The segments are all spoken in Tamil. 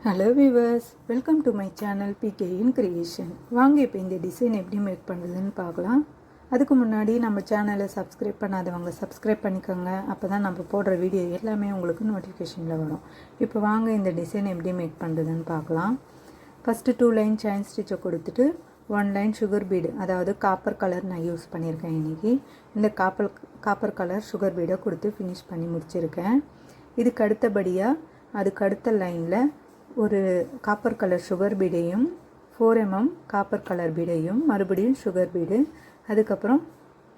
Hello viewers, welcome to my channel PK in creation. வாங்க இப்போ இந்த டிசைன் எப்படி மேக் பண்ணுறதுன்னு பார்க்கலாம். அதுக்கு முன்னாடி நம்ம சேனலை சப்ஸ்கிரைப் பண்ணாதவங்க சப்ஸ்கிரைப் பண்ணிக்கோங்க. அப்போ தான் நம்ம போடுற வீடியோ எல்லாமே உங்களுக்கு நோட்டிஃபிகேஷனில் வரும். இப்போ வாங்க இந்த டிசைன் எப்படி மேக் பண்ணுறதுன்னு பார்க்கலாம். ஃபஸ்ட்டு 2 லைன் செயின் ஸ்டிச்சை கொடுத்துட்டு 1 லைன் சுகர் பீடு, அதாவது காப்பர் கலர் நான் யூஸ் பண்ணியிருக்கேன் இன்றைக்கி. இந்த காப்பர் கலர் சுகர் பீடை கொடுத்து ஃபினிஷ் பண்ணி முடிச்சிருக்கேன். இதுக்கு அடுத்தபடியாக அதுக்கு அடுத்த லைனில் ஒரு காப்பர் கலர் சுகர் பீடையும் 4 mm காப்பர் கலர் பீடையும் மறுபடியும் சுகர் பீடு, அதுக்கப்புறம்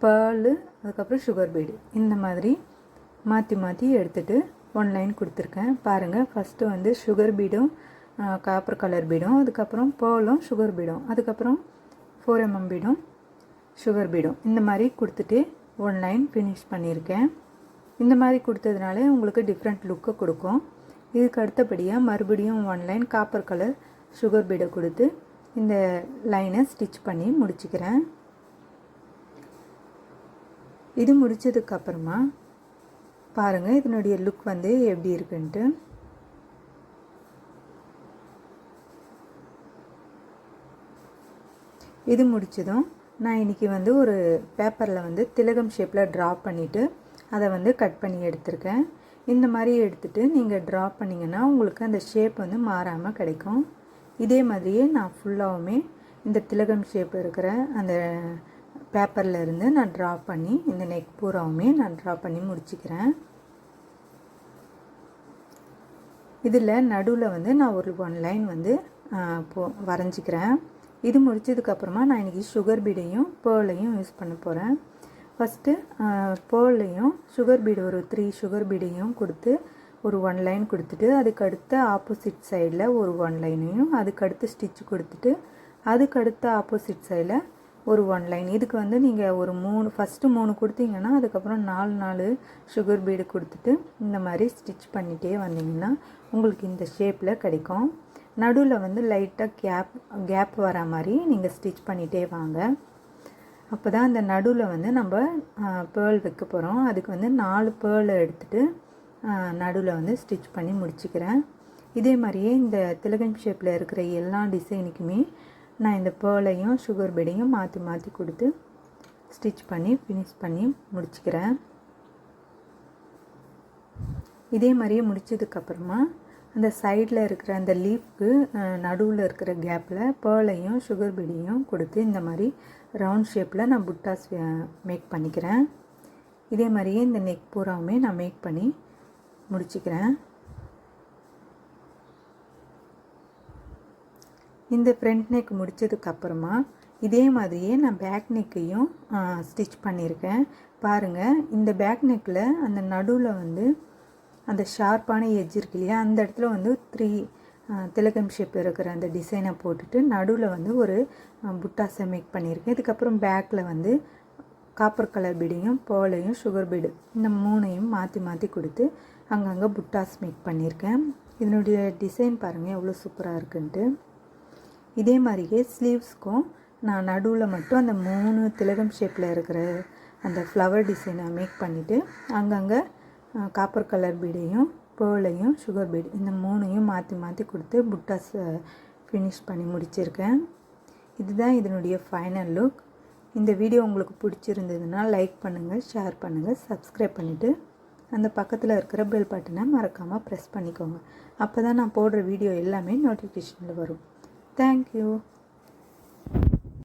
பேர்லு, அதுக்கப்புறம் சுகர் பீடு, இந்த மாதிரி மாற்றி மாற்றி எடுத்துகிட்டு 1 லைன் கொடுத்துருக்கேன். பாருங்கள், ஃபஸ்ட்டு வந்து சுகர் பீடும் காப்பர் கலர் பீடும், அதுக்கப்புறம் பேர்லும் சுகர் பீடும், அதுக்கப்புறம் 4 mm பீடும் சுகர் பீடும், இந்த மாதிரி கொடுத்துட்டு 1 லைன் ஃபினிஷ் பண்ணியிருக்கேன். இந்த மாதிரி கொடுத்ததுனால உங்களுக்கு டிஃப்ரெண்ட் லுக்கை கொடுக்கும். இதுக்கு அடுத்தபடியாக மறுபடியும் 1 லைன் காப்பர் கலர் சுகர் பீடை கொடுத்து இந்த லைனை ஸ்டிச் பண்ணி முடிச்சுக்கிறேன். இது முடித்ததுக்கப்புறமா பாருங்கள் இதனுடைய லுக் வந்து எப்படி இருக்குன்ட்டு. இது முடித்ததும் நான் இன்றைக்கி வந்து ஒரு பேப்பரில் வந்து திலகம் ஷேப்பில் ட்ரா பண்ணிவிட்டு அதை வந்து கட் பண்ணி எடுத்திருக்கேன். இந்த மாதிரி எடுத்துகிட்டு நீங்கள் ட்ரா பண்ணிங்கன்னா உங்களுக்கு அந்த ஷேப் வந்து மாறாமல் கிடைக்கும். இதே மாதிரியே நான் ஃபுல்லாகவுமே இந்த திலகம் ஷேப் இருக்கிற அந்த பேப்பரில் இருந்து நான் ட்ரா பண்ணி இந்த நெக் பூராவுமே நான் ட்ரா பண்ணி முடிச்சுக்கிறேன். இதில் நடுவில் வந்து நான் ஒரு 1 லைன் வந்து வரைஞ்சிக்கிறேன். இது முடித்ததுக்கப்புறமா நான் இன்றைக்கி சுகர் பீடையும் பேர்லையும் யூஸ் பண்ண போகிறேன். ஃபஸ்ட்டு பேர்லையும் சுகர் பீடு ஒரு 3 சுகர் பீடையும் கொடுத்து ஒரு 1 லைன் கொடுத்துட்டு, அதுக்கடுத்த ஆப்போசிட் சைடில் ஒரு 1 லைனையும், அதுக்கடுத்து ஸ்டிச் கொடுத்துட்டு, அதுக்கடுத்த ஆப்போசிட் சைடில் ஒரு 1 லைன். இதுக்கு வந்து நீங்கள் ஒரு ஃபஸ்ட்டு 3 கொடுத்தீங்கன்னா அதுக்கப்புறம் 4 சுகர் பீடு கொடுத்துட்டு இந்த மாதிரி ஸ்டிச் பண்ணிகிட்டே வந்தீங்கன்னா உங்களுக்கு இந்த ஷேப்பில் கிடைக்கும். நடுவில் வந்து லைட்டாக கேப் வர மாதிரி நீங்கள் ஸ்டிச் பண்ணிகிட்டே வாங்க. அப்போ தான் அந்த நடுவில் வந்து நம்ம பேர்ல் வைக்க போகிறோம். அதுக்கு வந்து 4 பேர்லை எடுத்துகிட்டு நடுவில் வந்து ஸ்டிச் பண்ணி முடிச்சுக்கிறேன். இதே மாதிரியே இந்த திலகம் ஷேப்பில் இருக்கிற எல்லா டிசைனுக்குமே நான் இந்த பேர்லையும் சுகர் பீடையும் மாற்றி மாற்றி கொடுத்து ஸ்டிச் பண்ணி ஃபினிஷ் பண்ணி முடிச்சுக்கிறேன். இதே மாதிரியே முடித்ததுக்கப்புறமா அந்த சைடில் இருக்கிற அந்த லீஃப்க்கு நடுவில் இருக்கிற கேப்பில் பேர்லையும் சுகர் பீடையும் கொடுத்து இந்த மாதிரி ரவுண்ட் ஷேப்பில் நான் புட்டாஸ் மேக் பண்ணிக்கிறேன். இதே மாதிரியே இந்த நெக் பூராவுமே நான் மேக் பண்ணி முடிச்சுக்கிறேன். இந்த ஃப்ரண்ட் நெக் முடித்ததுக்கப்புறமா இதே மாதிரியே நான் பேக் நெக்கையும் ஸ்டிச் பண்ணியிருக்கேன். பாருங்கள், இந்த பேக் நெக்கில் அந்த நடுவில் வந்து அந்த ஷார்ப்பான எட்ஜ் இருக்கு இல்லையா, அந்த இடத்துல வந்து 3 திலகம் ஷேப் இருக்கிற அந்த டிசைனை போட்டுட்டு நடுவில் வந்து ஒரு புட்டாஸை மேக் பண்ணியிருக்கேன். இதுக்கப்புறம் பேக்கில் வந்து காப்பர் கலர் பீடையும் பேர்லையும் சுகர் பீடு இந்த 3ஐயும் மாற்றி மாற்றி கொடுத்து அங்கங்கே புட்டாஸ் மேக் பண்ணியிருக்கேன். இதனுடைய டிசைன் பாருங்கள் எவ்வளோ சூப்பராக இருக்குன்ட்டு. இதே மாதிரியே ஸ்லீவ்ஸ்க்கும் நான் நடுவில் மட்டும் அந்த 3 திலகம் ஷேப்பில் இருக்கிற அந்த ஃப்ளவர் டிசைனை மேக் பண்ணிவிட்டு அங்கங்கே காப்பர் கலர் பீடையும் பேர்லையும் சுகர் பீடு இந்த 3ஐயும் மாற்றி மாற்றி கொடுத்து புட்டாஸ் ஃபினிஷ் பண்ணி முடிச்சிருக்கேன். இதுதான் இதனுடைய ஃபைனல் லுக். இந்த வீடியோ உங்களுக்கு பிடிச்சிருந்ததுன்னா லைக் பண்ணுங்கள், ஷேர் பண்ணுங்கள், சப்ஸ்கிரைப் பண்ணிவிட்டு அந்த பக்கத்தில் இருக்கிற பெல் பட்டனை மறக்காமல் ப்ரெஸ் பண்ணிக்கோங்க. அப்போ தான் நான் போடுற வீடியோ எல்லாமே நோட்டிஃபிகேஷனில் வரும். தேங்க்யூ.